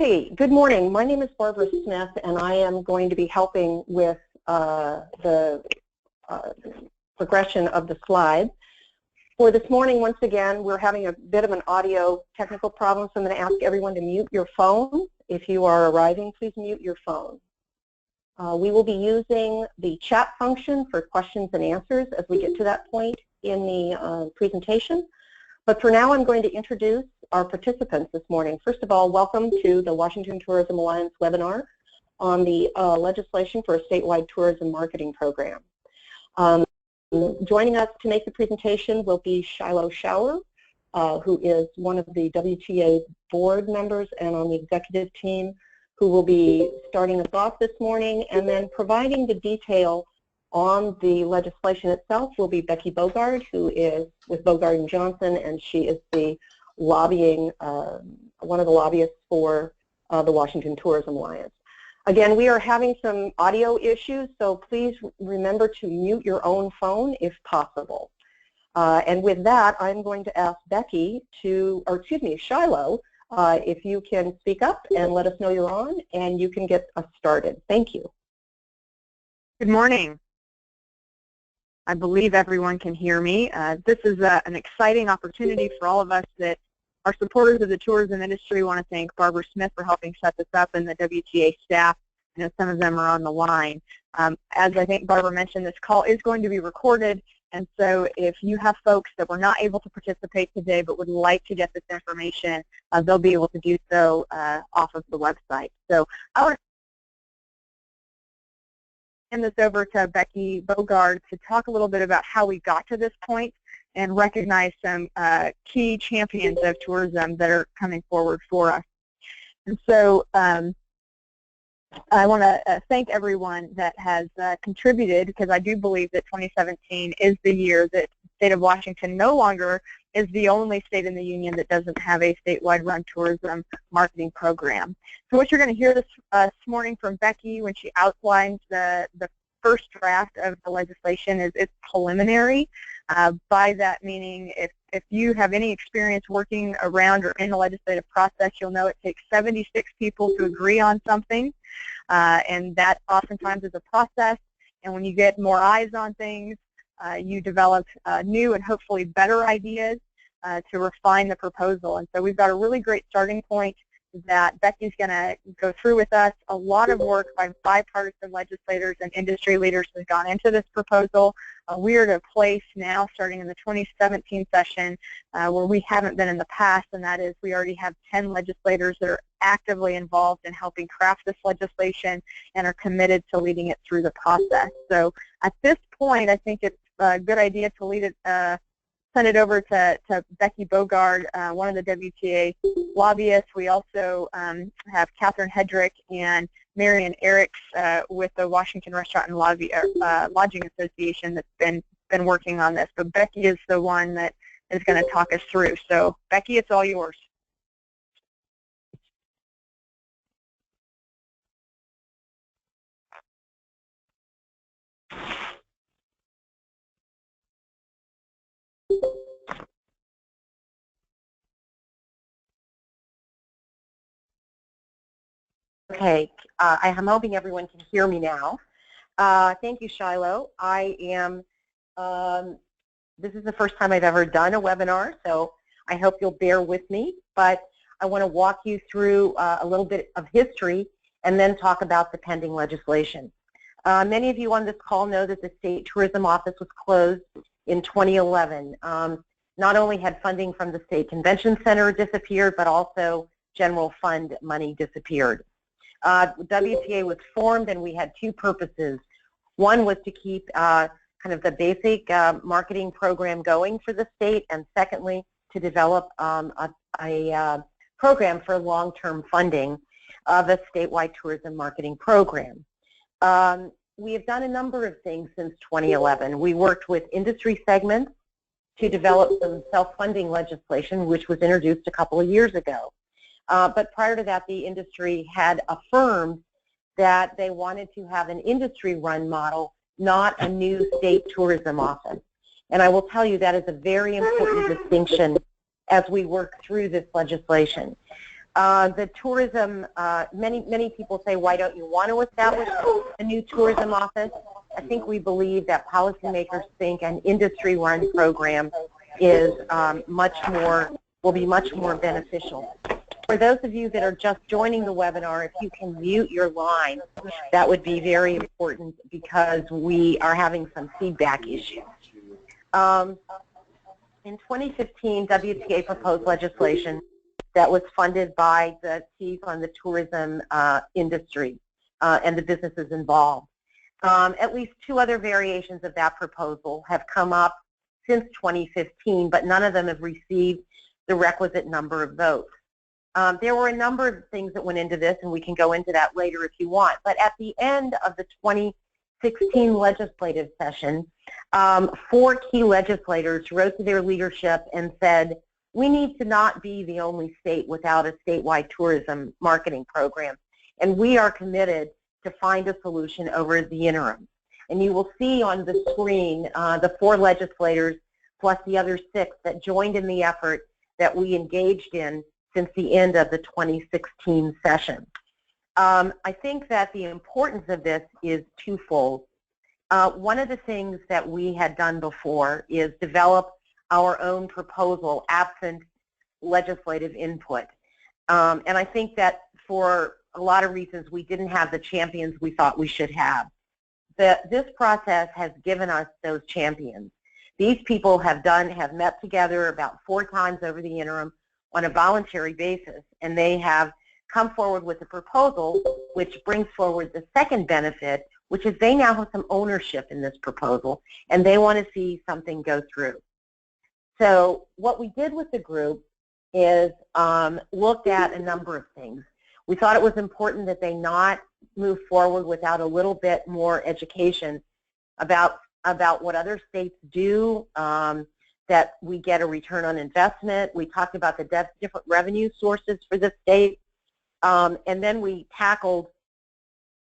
Okay, good morning. My name is Barbara Smith, and I am going to be helping with the progression of the slides. For this morning, once again, we're having a bit of an audio technical problem, so I'm going to ask everyone to mute your phone. If you are arriving, please mute your phone. We will be using the chat function for questions and answers as we get to that point in the presentation. But for now, I'm going to introduce our participants this morning. First of all, welcome to the Washington Tourism Alliance webinar on the legislation for a statewide tourism marketing program. Joining us to make the presentation will be Shiloh Schauer, who is one of the WTA board members and on the executive team, who will be starting us off this morning, and then providing the detail on the legislation itself will be Becky Bogard, who is with Bogard & Johnson, and she is the lobbying, one of the lobbyists for the Washington Tourism Alliance. Again, we are having some audio issues, so please remember to mute your own phone if possible. And with that, I'm going to ask Becky to, or excuse me, Shiloh, if you can speak up and let us know you're on, and you can get us started. Thank you. Good morning. I believe everyone can hear me. This is an exciting opportunity for all of us that are supporters of the tourism industry. We want to thank Barbara Smith for helping set this up and the WTA staff. I know some of them are on the line. As I think Barbara mentioned, this call is going to be recorded, and so if you have folks that were not able to participate today but would like to get this information, they'll be able to do so off of the website. So I want to hand this over to Becky Bogard to talk a little bit about how we got to this point and recognize some key champions of tourism that are coming forward for us. And so I want to thank everyone that has contributed, because I do believe that 2017 is the year that the state of Washington no longer is the only state in the union that doesn't have a statewide run tourism marketing program. So what you're going to hear this morning from Becky when she outlines the first draft of the legislation is it's preliminary. By that meaning, if you have any experience working around or in the legislative process, you'll know it takes 76 people to agree on something, and that oftentimes is a process. And when you get more eyes on things, you develop new and hopefully better ideas to refine the proposal. And so we've got a really great starting point that Becky's going to go through with us. A lot of work by bipartisan legislators and industry leaders has gone into this proposal. We are at a place now, starting in the 2017 session, where we haven't been in the past, and that is we already have 10 legislators that are actively involved in helping craft this legislation and are committed to leading it through the process. So at this point, I think it's a good idea to lead it, send it over to Becky Bogard, one of the WTA lobbyists. We also have Catherine Hedrick and Marion Eriks with the Washington Restaurant and Lodging Association that's been working on this. But Becky is the one that is going to talk us through. So Becky, it's all yours. Okay, I'm hoping everyone can hear me now. Thank you, Shiloh. I am, this is the first time I've ever done a webinar, so I hope you'll bear with me, but I want to walk you through a little bit of history and then talk about the pending legislation. Many of you on this call know that the State Tourism Office was closed in 2011. Not only had funding from the State Convention Center disappeared, but also general fund money disappeared. WTA was formed, and we had two purposes. One was to keep kind of the basic marketing program going for the state, and secondly, to develop a program for long-term funding of a statewide tourism marketing program. We have done a number of things since 2011. We worked with industry segments to develop some self-funding legislation, which was introduced a couple of years ago. But prior to that, the industry had affirmed that they wanted to have an industry-run model, not a new state tourism office. And I will tell you that is a very important distinction as we work through this legislation. The tourism, many people say, why don't you want to establish a new tourism office? I think we believe that policymakers think an industry-run program is will be much more beneficial. For those of you that are just joining the webinar, if you can mute your line, that would be very important because we are having some feedback issues. In 2015, WTA proposed legislation that was funded by the chief on the tourism industry and the businesses involved. At least 2 other variations of that proposal have come up since 2015, but none of them have received the requisite number of votes. There were a number of things that went into this, and we can go into that later if you want. But at the end of the 2016 legislative session, 4 key legislators wrote to their leadership and said, we need to not be the only state without a statewide tourism marketing program, and we are committed to find a solution over the interim. And you will see on the screen the 4 legislators plus the other 6 that joined in the effort that we engaged in since the end of the 2016 session. I think that the importance of this is twofold. One of the things that we had done before is develop our own proposal absent legislative input. And I think that for a lot of reasons we didn't have the champions we thought we should have. This process has given us those champions. These people have met together about 4 times over the interim on a voluntary basis, and they have come forward with a proposal which brings forward the second benefit, which is they now have some ownership in this proposal, and they want to see something go through. So what we did with the group is looked at a number of things. We thought it was important that they not move forward without a little bit more education about what other states do, that we get a return on investment. We talked about the different revenue sources for the state, and then we tackled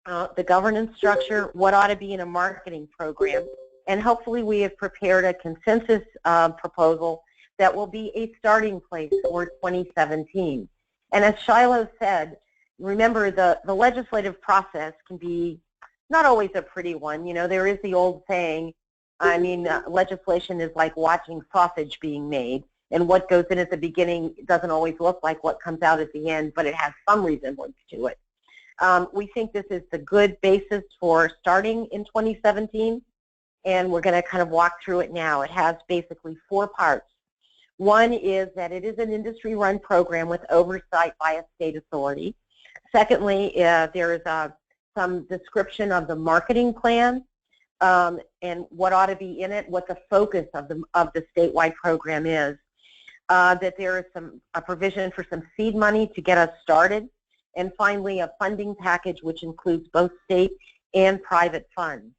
the governance structure, what ought to be in a marketing program, and hopefully we have prepared a consensus proposal that will be a starting place for 2017. And as Shiloh said, remember the legislative process can be not always a pretty one. You know, there is the old saying, I mean, legislation is like watching sausage being made, and what goes in at the beginning doesn't always look like what comes out at the end, but it has some resemblance to it. We think this is the good basis for starting in 2017, and we're going to kind of walk through it now. It has basically 4 parts. One is that it is an industry-run program with oversight by a state authority. Secondly, there is some description of the marketing plan and what ought to be in it, what the focus of the statewide program is. That there is a provision for some seed money to get us started, and finally a funding package which includes both state and private funds.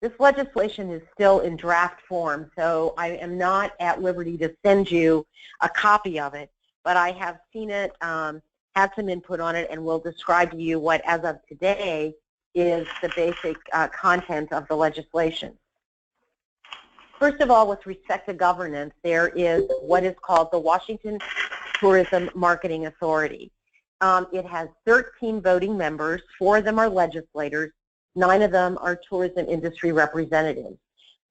This legislation is still in draft form, so I am not at liberty to send you a copy of it, but I have seen it, had some input on it, and will describe to you what, as of today, is the basic content of the legislation. First of all, with respect to governance, there is what is called the Washington Tourism Marketing Authority. It has 13 voting members. 4 of them are legislators. 9 of them are tourism industry representatives.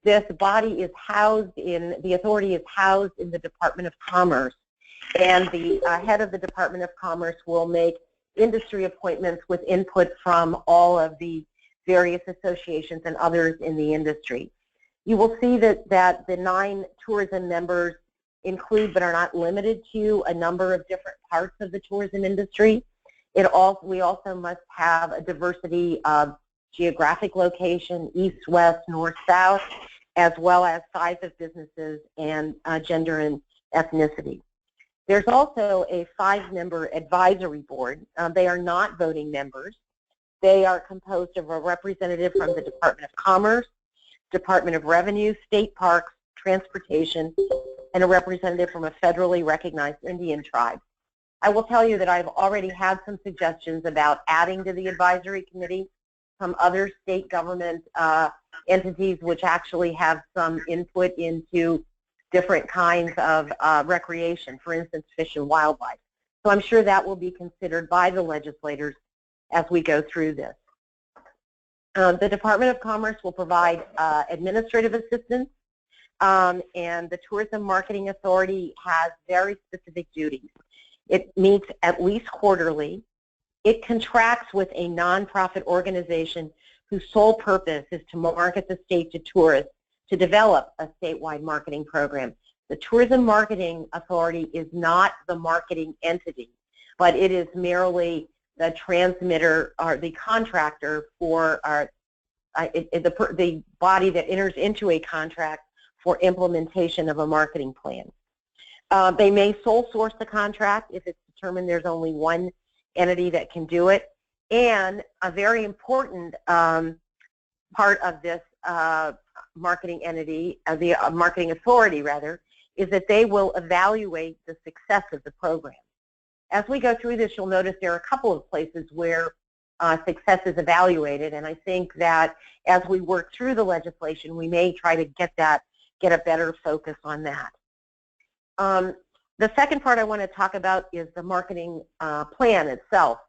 This body is housed in, the authority is housed in the Department of Commerce, and the head of the Department of Commerce will make industry appointments with input from all of the various associations and others in the industry. You will see that the 9 tourism members include but are not limited to a number of different parts of the tourism industry. We also must have a diversity of geographic location, east, west, north, south, as well as size of businesses and gender and ethnicity. There's also a 5-member advisory board. They are not voting members. They are composed of a representative from the Department of Commerce, Department of Revenue, State Parks, Transportation, and a representative from a federally recognized Indian tribe. I will tell you that I've already had some suggestions about adding to the advisory committee some other state government entities which actually have some input into different kinds of recreation, for instance, fish and wildlife. So I'm sure that will be considered by the legislators as we go through this. The Department of Commerce will provide administrative assistance, and the Tourism Marketing Authority has very specific duties. It meets at least quarterly. It contracts with a nonprofit organization whose sole purpose is to market the state to tourists, to develop a statewide marketing program. The Tourism Marketing Authority is not the marketing entity, but it is merely the transmitter or the contractor for the body that enters into a contract for implementation of a marketing plan. They may sole source the contract if it's determined there's only one entity that can do it. And a very important part of this marketing entity, the marketing authority rather, is that they will evaluate the success of the program. As we go through this, you'll notice there are a couple of places where success is evaluated, and I think that as we work through the legislation, we may try to get a better focus on that. The second part I want to talk about is the marketing plan itself.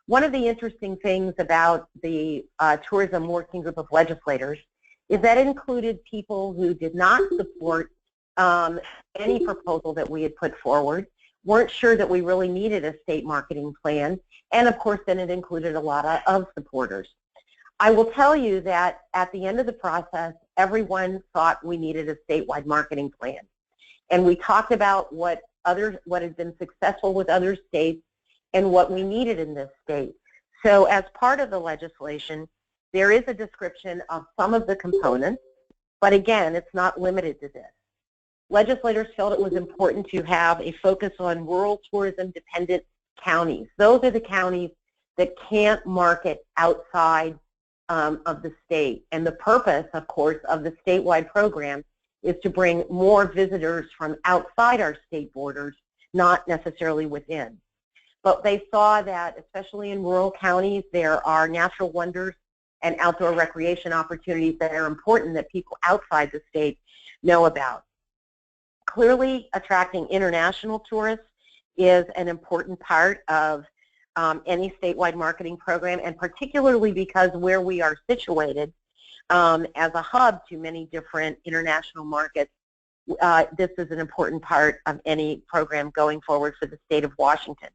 One of the interesting things about the Tourism Working Group of Legislators is that it included people who did not support any proposal that we had put forward, weren't sure that we really needed a state marketing plan, and of course then it included a lot of supporters. I will tell you that at the end of the process, everyone thought we needed a statewide marketing plan. And we talked about what had been successful with other states and what we needed in this state. So as part of the legislation, there is a description of some of the components, but again, it's not limited to this. Legislators felt it was important to have a focus on rural tourism-dependent counties. Those are the counties that can't market outside of the state. And the purpose, of course, of the statewide program is to bring more visitors from outside our state borders, not necessarily within. But they saw that, especially in rural counties, there are natural wonders and outdoor recreation opportunities that are important that people outside the state know about. Clearly, attracting international tourists is an important part of any statewide marketing program, and particularly because where we are situated as a hub to many different international markets, this is an important part of any program going forward for the state of Washington.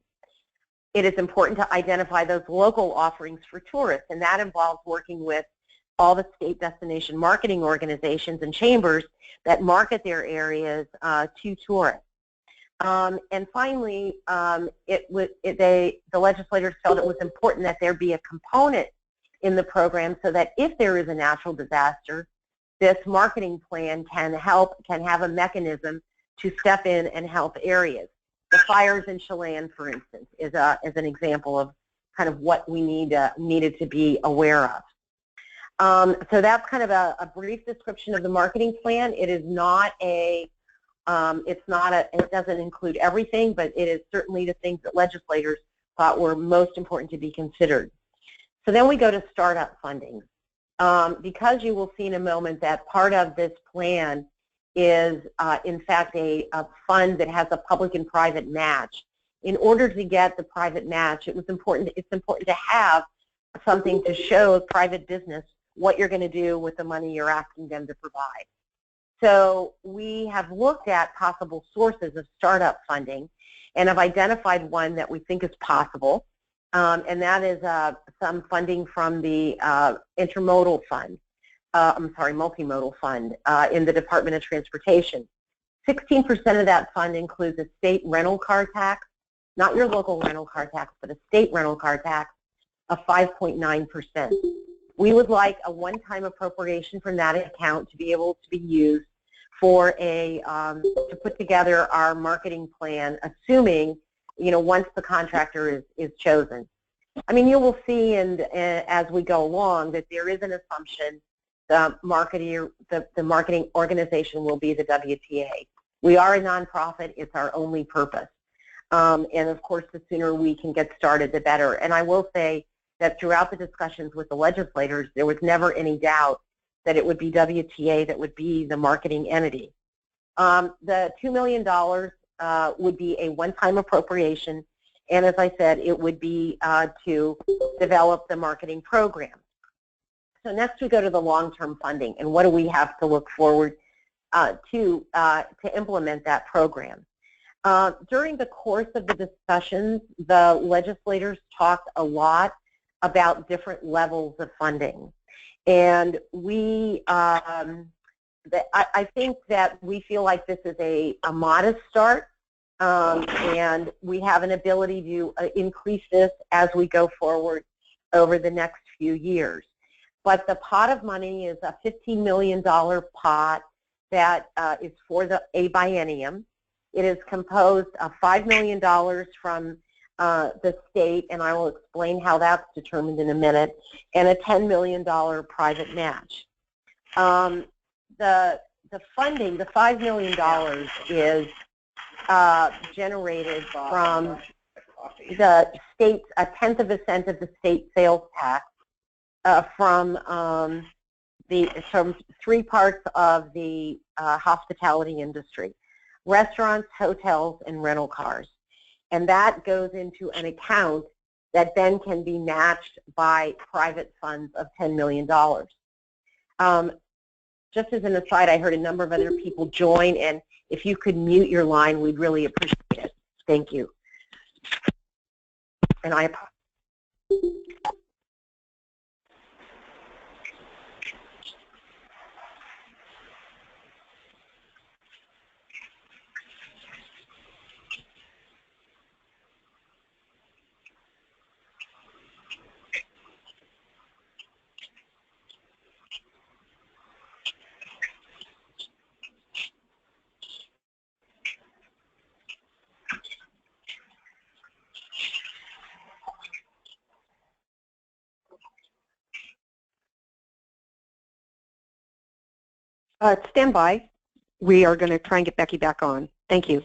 It is important to identify those local offerings for tourists, and that involves working with all the state destination marketing organizations and chambers that market their areas to tourists. And finally, the legislators felt it was important that there be a component in the program so that if there is a natural disaster, this marketing plan can have a mechanism to step in and help areas. The fires in Shiloh, for instance, is an example of kind of what we needed to be aware of. So that's kind of a brief description of the marketing plan. It is not it doesn't include everything, but it is certainly the things that legislators thought were most important to be considered. So then we go to startup funding. Because you will see in a moment that part of this plan is, in fact, a fund that has a public and private match. In order to get the private match, it's important to have something to show a private business what you're going to do with the money you're asking them to provide. So we have looked at possible sources of startup funding and have identified one that we think is possible, and that is some funding from the multimodal fund in the Department of Transportation. 16% of that fund includes a state rental car tax, not your local rental car tax, but a state rental car tax of 5.9%. We would like a one-time appropriation from that account to be able to be used for to put together our marketing plan, assuming, once the contractor is chosen. I mean, you will see, and as we go along, that there is an assumption the marketing organization will be the WTA. We are a nonprofit; it's our only purpose. And of course, the sooner we can get started, the better. And I will say that throughout the discussions with the legislators, there was never any doubt that it would be WTA that would be the marketing entity. The $2 million would be a one-time appropriation And as I said, it would be to develop the marketing program. So next we go to the long-term funding, and what do we have to look forward to implement that program. During the course of the discussions, the legislators talked a lot about different levels of funding. And I think that we feel like this is a modest start, and we have an ability to increase this as we go forward over the next few years. But the pot of money is a $15 million pot that is for a biennium. It is composed of $5 million from the state, and I will explain how that's determined in a minute, and a $10 million private match. The funding, the $5 million, is generated from the state's, a tenth of a cent of the state sales tax from three parts of the hospitality industry: restaurants, hotels, and rental cars. And that goes into an account that then can be matched by private funds of $10 million. Just as an aside, I heard a number of other people join, and if you could mute your line, we'd really appreciate it. Thank you. And I apologize. Stand by. We are going to try and get Becky back on. Thank you.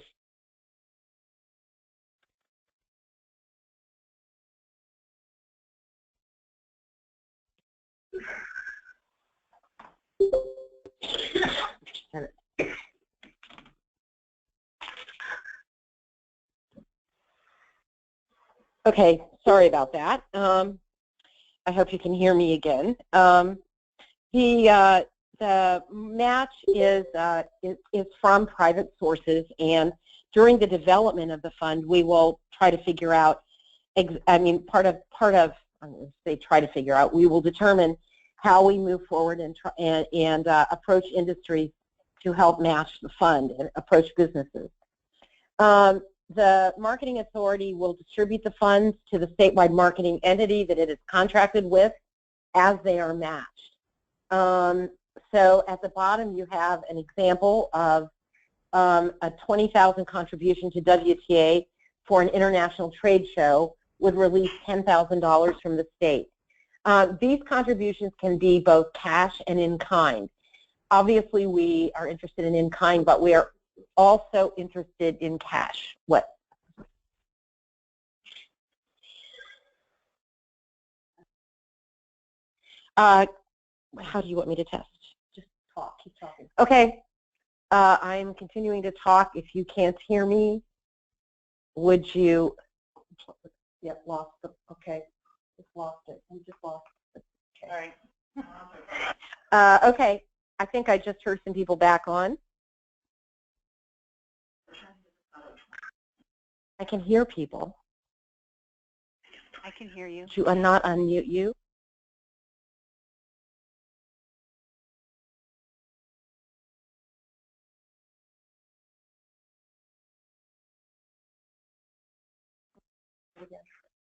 Okay, sorry about that. I hope you can hear me again. The match is from private sources, and during the development of the fund, we will try to figure out. I mean, part of I'm going to say try to figure out. We will determine how we move forward and approach industries to help match the fund and approach businesses. The marketing authority will distribute the funds to the statewide marketing entity that it is contracted with as they are matched. So at the bottom you have an example of a $20,000 contribution to WTA for an international trade show would release $10,000 from the state. These contributions can be both cash and in kind. Obviously we are interested in kind, but we are also interested in cash. What? How do you want me to test? Just talk, keep talking. Okay, I'm continuing to talk. If you can't hear me, would you, yep, lost it, okay, just lost it, we just lost it. Okay. All right. Okay, I think I just heard some people back on. I can hear people. I can hear you. Do I not unmute you?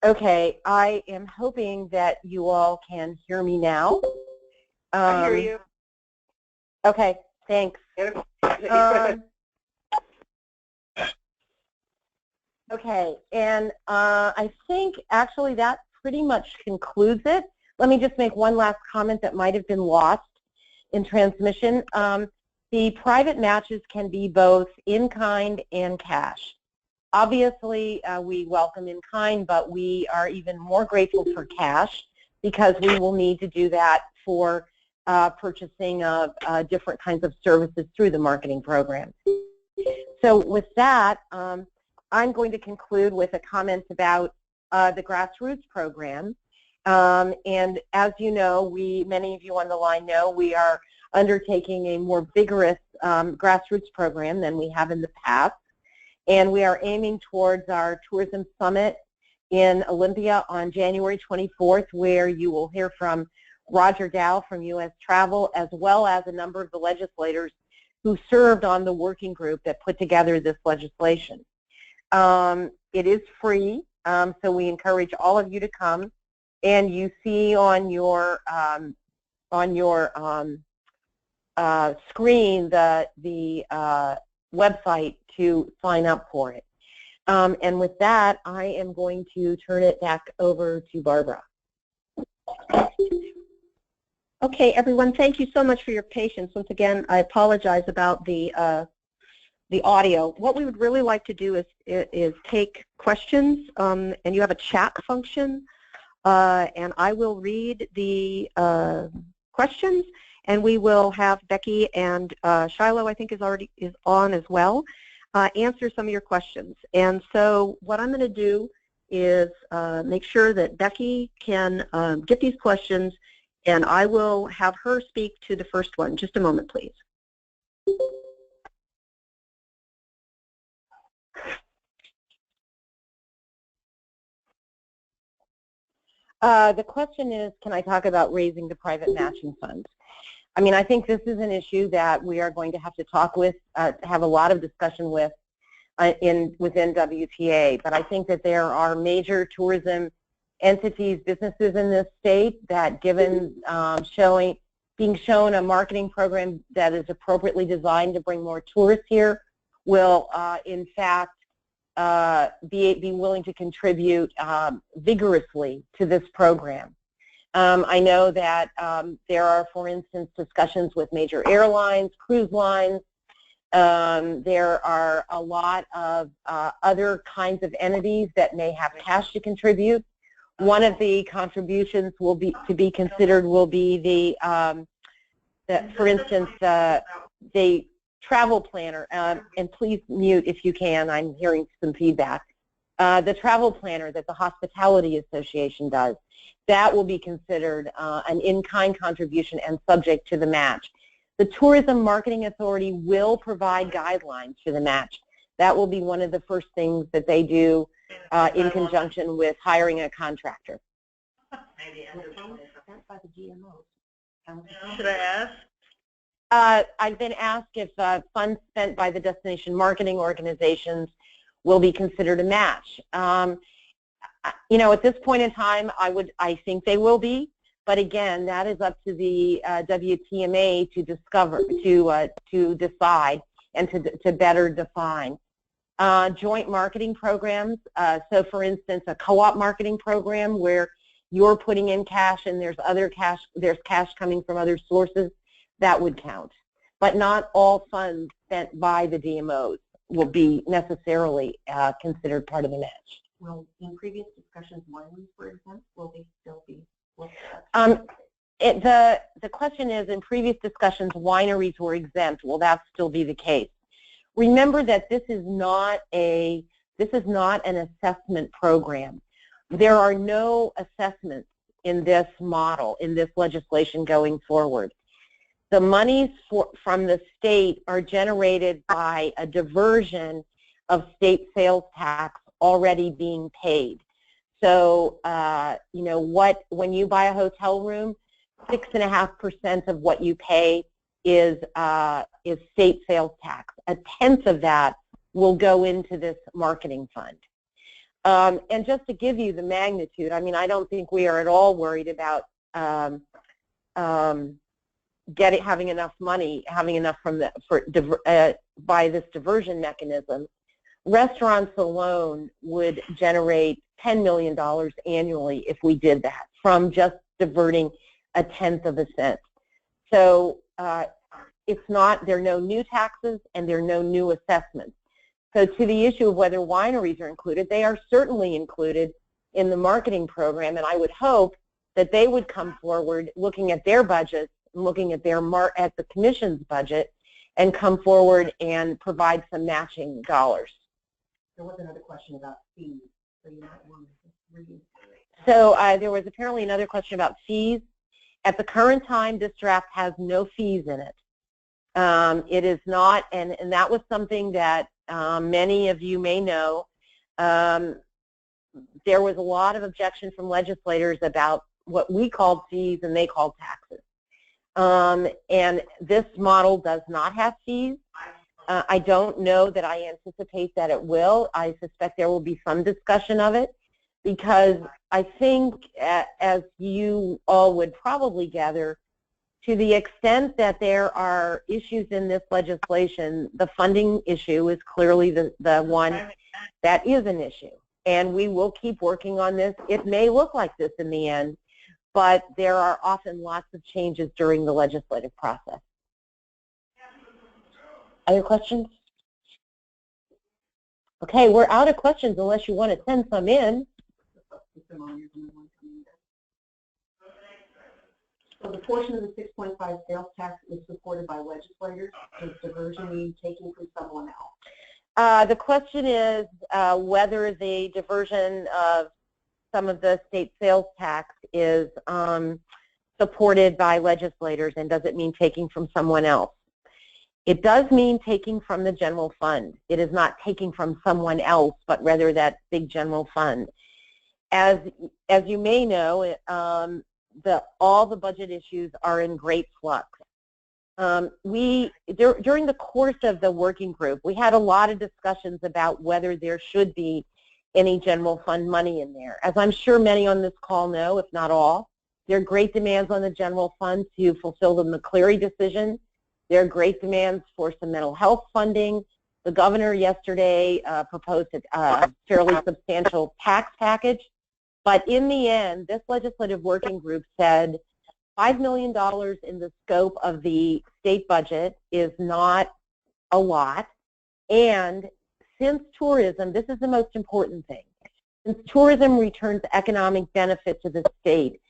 Okay, I am hoping that you all can hear me now. I hear you. Okay, thanks. Okay, and I think actually that pretty much concludes it. Let me just make one last comment that might have been lost in transmission. The private matches can be both in kind and cash. Obviously, we welcome in kind, but we are even more grateful for cash because we will need to do that for purchasing of different kinds of services through the marketing program. So with that, I'm going to conclude with a comment about the grassroots program. And as you know, many of you on the line know, we are undertaking a more vigorous grassroots program than we have in the past. And we are aiming towards our tourism summit in Olympia on January 24th, where you will hear from Roger Dow from U.S. Travel, as well as a number of the legislators who served on the working group that put together this legislation. It is free, so we encourage all of you to come. And you see on your screen the website to sign up for it. And with that, I am going to turn it back over to Barbara. Okay, everyone, thank you so much for your patience. Once again, I apologize about the audio. What we would really like to do is take questions, and you have a chat function, and I will read the questions, and we will have Becky and Shiloh, I think, is on as well, answer some of your questions. And so what I'm going to do is make sure that Becky can get these questions, and I will have her speak to the first one. Just a moment, please. The question is, can I talk about raising the private matching funds? I mean, I think this is an issue that we are going to have to talk with, have a lot of discussion with within WTA. But I think that there are major tourism entities, businesses in this state that, given being shown a marketing program that is appropriately designed to bring more tourists here, will in fact be willing to contribute vigorously to this program. I know that there are, for instance, discussions with major airlines, cruise lines. There are a lot of other kinds of entities that may have cash to contribute. One of the contributions to be considered will be for instance, the travel planner, and please mute if you can, I'm hearing some feedback. The travel planner that the Hospitality Association does, that will be considered an in-kind contribution and subject to the match. The Tourism Marketing Authority will provide guidelines for the match. That will be one of the first things that they do in conjunction with hiring a contractor. Should I ask? I've been asked if funds spent by the destination marketing organizations will be considered a match. You know, at this point in time, I think they will be, but again, that is up to the WTMA to decide and to better define. Joint marketing programs, so for instance, a co-op marketing program where you're putting in cash and there's cash coming from other sources, that would count. But not all funds spent by the DMOs will be necessarily considered part of the match. Well, in previous discussions, wineries were exempt. Will they still be? The question is, in previous discussions, wineries were exempt. Will that still be the case? Remember that this is not an assessment program. There are no assessments in this model, in this legislation going forward. The monies from the state are generated by a diversion of state sales tax already being paid. So, you know, when you buy a hotel room, 6.5% of what you pay is state sales tax. 1/10 of that will go into this marketing fund. And just to give you the magnitude, I mean, I don't think we are at all worried about having enough money, by this diversion mechanism. Restaurants alone would generate $10 million annually if we did that, from just diverting 1/10 of a cent. So there are no new taxes and there are no new assessments. So to the issue of whether wineries are included, they are certainly included in the marketing program, and I would hope that they would come forward looking at their budgets, looking at the commission's budget, and come forward and provide some matching dollars. There was another question about fees, so you might want to read. So there was apparently another question about fees. At the current time, this draft has no fees in it. It is not, and that was something that many of you may know. There was a lot of objection from legislators about what we called fees and they called taxes. And this model does not have fees. I don't know that I anticipate that it will. I suspect there will be some discussion of it because I think, as you all would probably gather, to the extent that there are issues in this legislation, the funding issue is clearly the one that is an issue. And we will keep working on this. It may look like this in the end, but there are often lots of changes during the legislative process. Other questions? Okay, we're out of questions unless you want to send some in. So the portion of the 6.5 sales tax is supported by legislators. Does diversion mean taking from someone else? The question is whether the diversion of some of the state sales tax is supported by legislators, and does it mean taking from someone else? It does mean taking from the general fund. It is not taking from someone else, but rather that big general fund. As you may know, all the budget issues are in great flux. During the course of the working group, we had a lot of discussions about whether there should be any general fund money in there. As I'm sure many on this call know, if not all, there are great demands on the general fund to fulfill the McCleary decision. There are great demands for some mental health funding. The governor yesterday proposed a fairly substantial tax package. But in the end, this legislative working group said $5 million in the scope of the state budget is not a lot. And since tourism, this is the most important thing, since tourism returns economic benefit to the state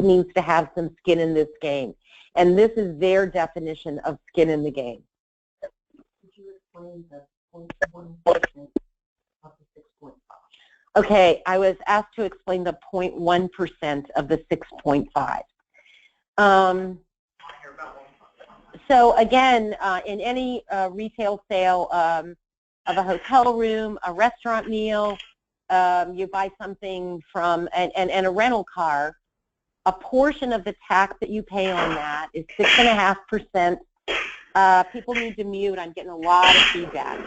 needs to have some skin in this game. And this is their definition of skin in the game. Could you explain the 0.1% of the 6.5? Okay, I was asked to explain the 0.1% of the 6.5. So again, in any retail sale of a hotel room, a restaurant meal, you buy something from, and a rental car, a portion of the tax that you pay on that is 6.5%. People need to mute. I'm getting a lot of feedback.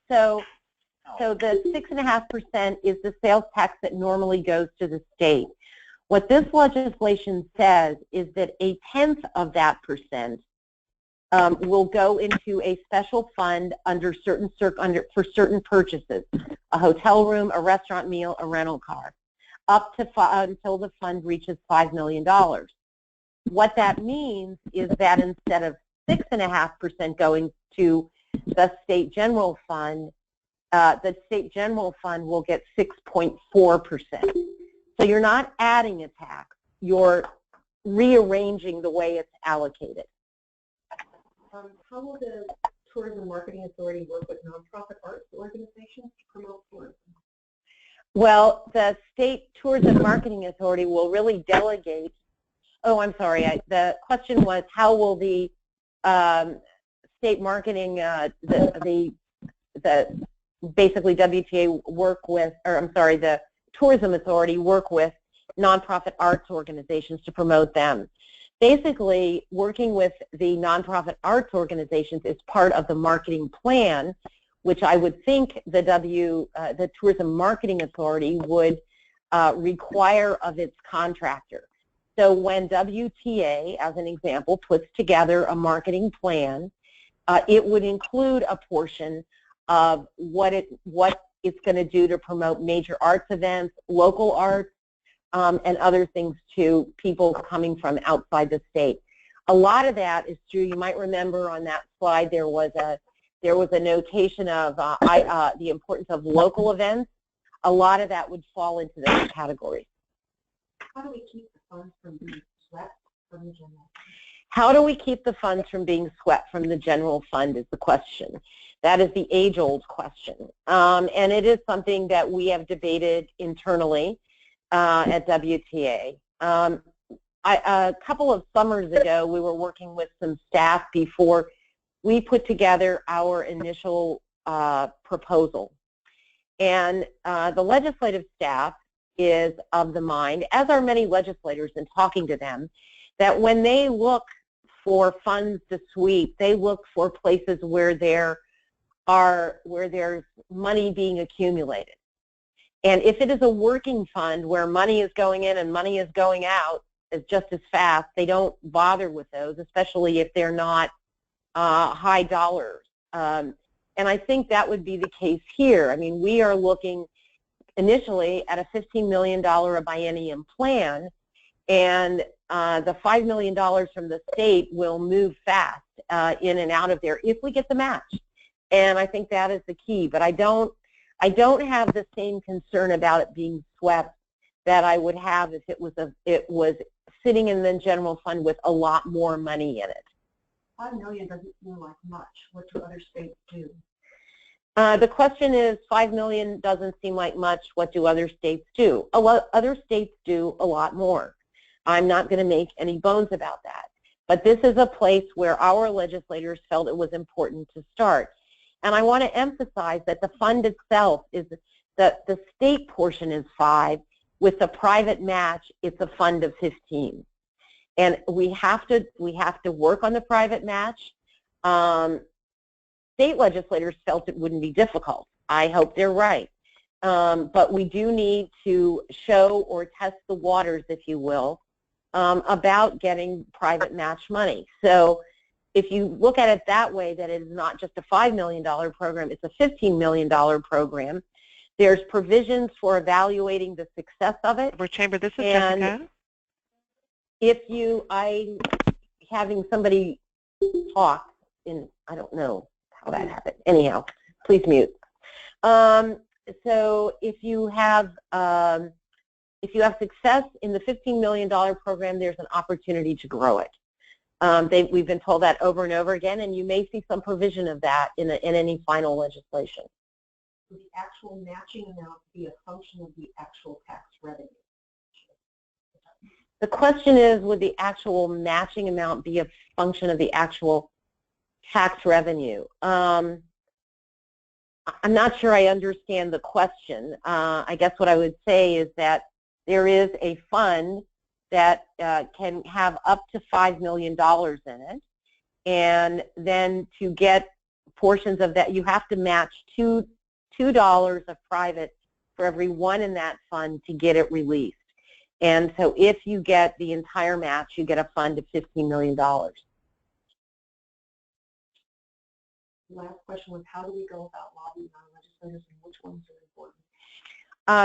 So the 6.5% is the sales tax that normally goes to the state. What this legislation says is that 1/10 of that percent will go into a special fund under for certain purchases, a hotel room, a restaurant meal, a rental car, up to until the fund reaches $5 million. What that means is that instead of 6.5% going to the state general fund, the state general fund will get 6.4%. So you're not adding a tax, you're rearranging the way it's allocated. How will the Tourism Marketing Authority work with nonprofit arts organizations to promote tourism? Well, the State Tourism Marketing Authority will really delegate. Oh, I'm sorry. The question was, how will the state marketing, basically WTA work with, or I'm sorry, the Tourism Authority work with nonprofit arts organizations to promote them. Basically, working with the nonprofit arts organizations is part of the marketing plan, which I would think the Tourism Marketing Authority would require of its contractor. So when WTA, as an example, puts together a marketing plan, it would include a portion of what it's going to do to promote major arts events, local arts, and other things to people coming from outside the state. A lot of that is true. You might remember on that slide there was a notation of the importance of local events. A lot of that would fall into those categories. How do we keep the funds from being swept from the general? How do we keep the funds from being swept from the general fund is the question. That is the age-old question. And it is something that we have debated internally at WTA. A couple of summers ago, we were working with some staff before we put together our initial proposal. And the legislative staff is of the mind, as are many legislators in talking to them, that when they look for funds to sweep, they look for places where there's money being accumulated. And if it is a working fund where money is going in and money is going out is just as fast, they don't bother with those, especially if they're not high dollars. And I think that would be the case here. I mean, we are looking initially at a $15 million a biennium plan, and the $5 million from the state will move fast in and out of there if we get the match. And I think that is the key. But I don't have the same concern about it being swept that I would have if it was sitting in the general fund with a lot more money in it. $5 million doesn't seem like much. What do other states do? The question is, $5 million doesn't seem like much. What do other states do? Other states do a lot more. I'm not going to make any bones about that. But this is a place where our legislators felt it was important to start. And I want to emphasize that the fund itself is that the state portion is 5. With the private match, it's a fund of 15. And we have to work on the private match. State legislators felt it wouldn't be difficult. I hope they're right. But we do need to show or test the waters, if you will, about getting private match money. So if you look at it that way, that it is not just a $5 million program, it's a $15 million program. There's provisions for evaluating the success of it. Chamber, this is Jessica. If I'm having somebody talk, I don't know how that happened. Anyhow, please mute. So if you have success in the $15 million program, there's an opportunity to grow it. We've been told that over and over again, and you may see some provision of that in any final legislation. Would the actual matching amount be a function of the actual tax revenue? The question is, would the actual matching amount be a function of the actual tax revenue? I'm not sure I understand the question. I guess what I would say is that there is a fund that can have up to $5 million in it, and then to get portions of that, you have to match $2 of private for every one in that fund to get it released. And so if you get the entire match, you get a fund of $15 million. Last question was, how do we go about lobbying our legislators and which ones are important?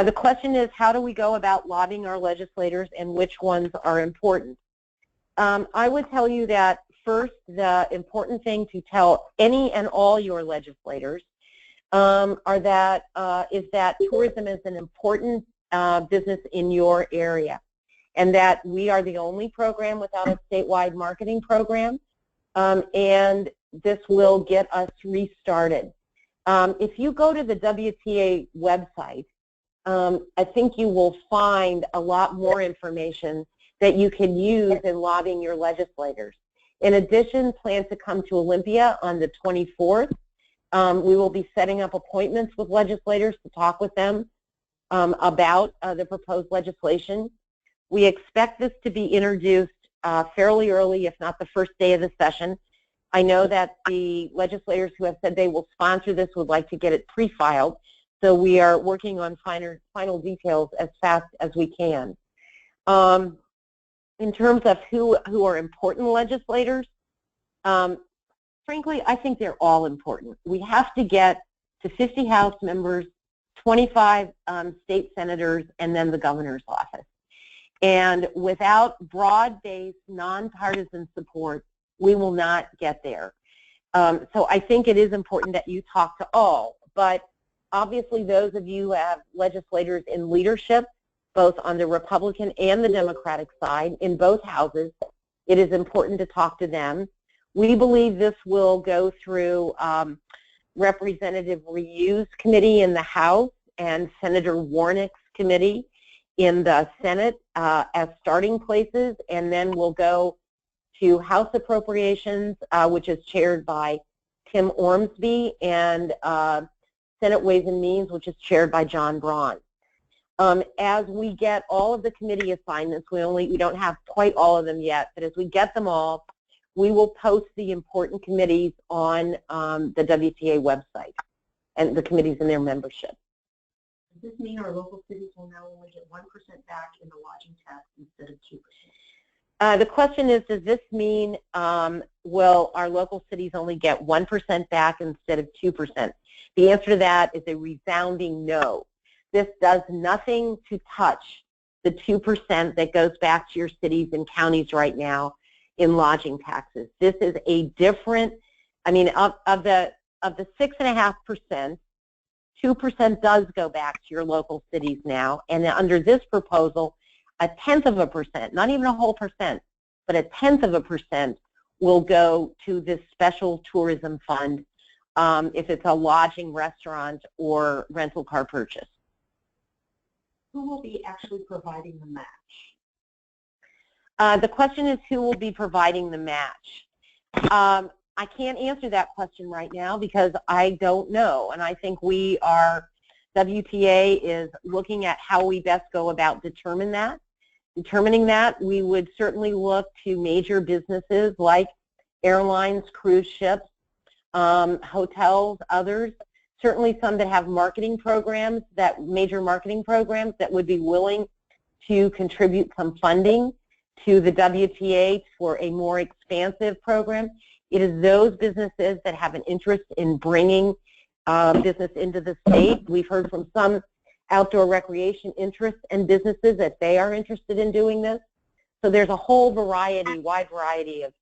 The question is, how do we go about lobbying our legislators and which ones are important? I would tell you that first, the important thing to tell any and all your legislators is that tourism is an important business in your area, and that we are the only program without a statewide marketing program, and this will get us restarted. If you go to the WTA website, I think you will find a lot more information that you can use in lobbying your legislators. In addition, plan to come to Olympia on the 24th. We will be setting up appointments with legislators to talk with them about the proposed legislation. We expect this to be introduced fairly early, if not the first day of the session. I know that the legislators who have said they will sponsor this would like to get it pre-filed, so we are working on final details as fast as we can. In terms of who are important legislators, frankly, I think they're all important. We have to get to 50 House members, 25 state senators, and then the governor's office. And without broad-based, nonpartisan support, we will not get there. So I think it is important that you talk to all. But obviously, those of you who have legislators in leadership, both on the Republican and the Democratic side, in both houses, it is important to talk to them. We believe this will go through Representative Ryu's committee in the House and Senator Warnock's committee in the Senate as starting places, and then we'll go to House Appropriations, which is chaired by Tim Ormsby, and Senate Ways and Means, which is chaired by John Braun. As we get all of the committee assignments, we don't have quite all of them yet, but as we get them all, we will post the important committees on the WTA website and the committees and their membership. Does this mean our local cities will now only get 1% back in the lodging tax instead of 2%? The question is, does this mean will our local cities only get 1% back instead of 2%? The answer to that is a resounding no. This does nothing to touch the 2% that goes back to your cities and counties right now in lodging taxes. This is a different, I mean, of the 6.5%, 2% does go back to your local cities now, and under this proposal, 0.1%, not even a whole percent, but 0.1% will go to this special tourism fund if it's a lodging, restaurant, or rental car purchase. Who will be actually providing the match? The question is who will be providing the match. I can't answer that question right now because I don't know, and I think WTA is looking at how we best go about determining that. We would certainly look to major businesses like airlines, cruise ships, hotels, others, certainly some that have marketing programs, major marketing programs that would be willing to contribute some funding to the WTA for a more expansive program. It is those businesses that have an interest in bringing business into the state. We've heard from some outdoor recreation interests and businesses that they are interested in doing this. So there's a whole wide variety of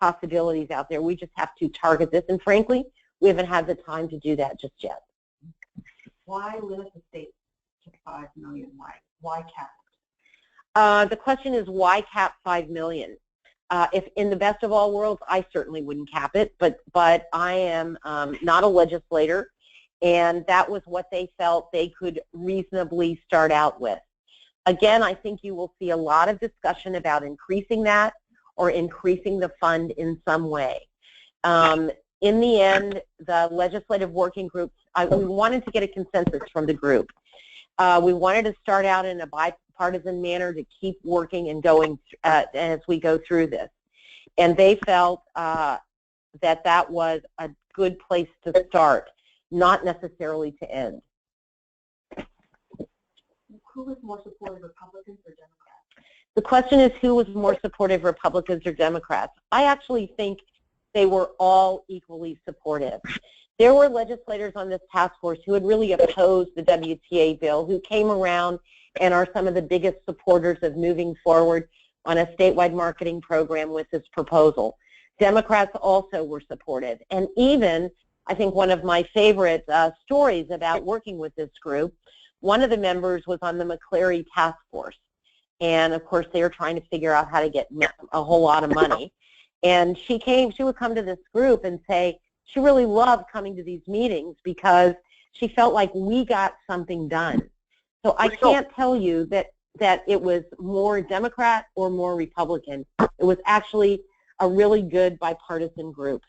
possibilities out there. We just have to target this, and frankly, we haven't had the time to do that just yet. Why limit the state to $5 million? Why cap it? The question is why cap $5 million? If in the best of all worlds, I certainly wouldn't cap it, but I am not a legislator, and that was what they felt they could reasonably start out with. Again, I think you will see a lot of discussion about increasing that or increasing the fund in some way. In the end, the legislative working group, we wanted to get a consensus from the group. We wanted to start out in a bipartisan manner to keep working and going as we go through this. And they felt that was a good place to start, not necessarily to end. Who was more supportive, Republicans or Democrats? The question is who was more supportive, Republicans or Democrats? I actually think they were all equally supportive. There were legislators on this task force who had really opposed the WTA bill, who came around and are some of the biggest supporters of moving forward on a statewide marketing program with this proposal. Democrats also were supportive. And even, I think one of my favorite stories about working with this group, one of the members was on the McCleary task force. And of course, they were trying to figure out how to get a whole lot of money. And she would come to this group and say she really loved coming to these meetings because she felt like we got something done. So I can't tell you that it was more Democrat or more Republican. It was actually a really good bipartisan group.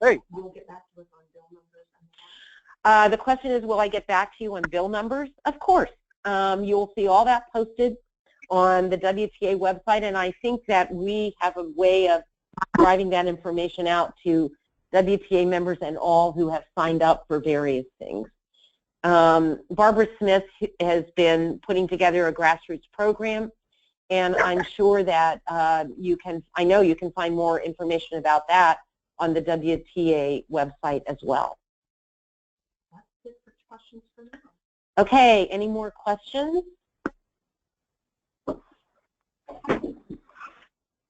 Hey. We'll get back to us on bill numbers. The question is, will I get back to you on bill numbers? Of course. You will see all that posted on the WTA website, and I think that we have a way of driving that information out to WTA members and all who have signed up for various things. Barbara Smith has been putting together a grassroots program, and I'm sure that I know you can find more information about that on the WTA website as well. That's it for questions for now. Okay, any more questions?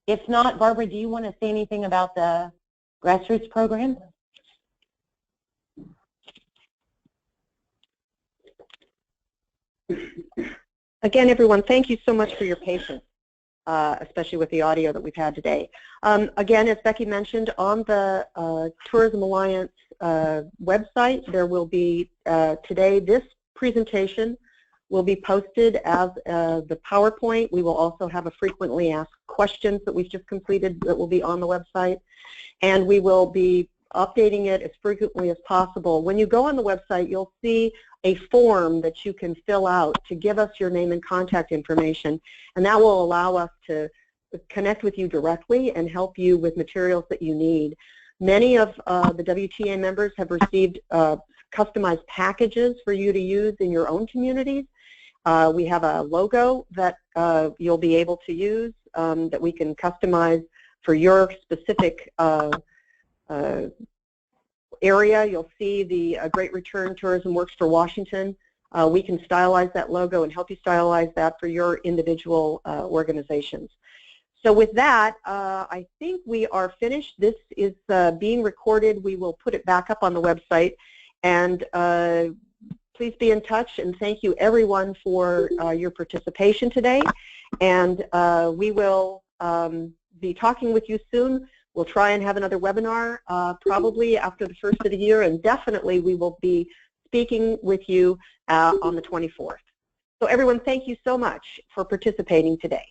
If not, Barbara, do you want to say anything about the grassroots program? Again, everyone, thank you so much for your patience. especially with the audio that we've had today. Again, as Becky mentioned, on the Tourism Alliance website, there will be today this presentation will be posted as the PowerPoint. We will also have a frequently asked questions that we've just completed that will be on the website, and we will be updating it as frequently as possible. When you go on the website, you'll see a form that you can fill out to give us your name and contact information, and that will allow us to connect with you directly and help you with materials that you need. Many of the WTA members have received customized packages for you to use in your own communities. We have a logo that you'll be able to use that we can customize for your specific area. You'll see the Great Return Tourism Works for Washington. We can stylize that logo and help you stylize that for your individual organizations. So with that, I think we are finished. This is being recorded. We will put it back up on the website. And please be in touch. And thank you, everyone, for your participation today. And we will be talking with you soon. We'll try and have another webinar probably after the first of the year. And definitely we will be speaking with you on the 24th. So everyone, thank you so much for participating today.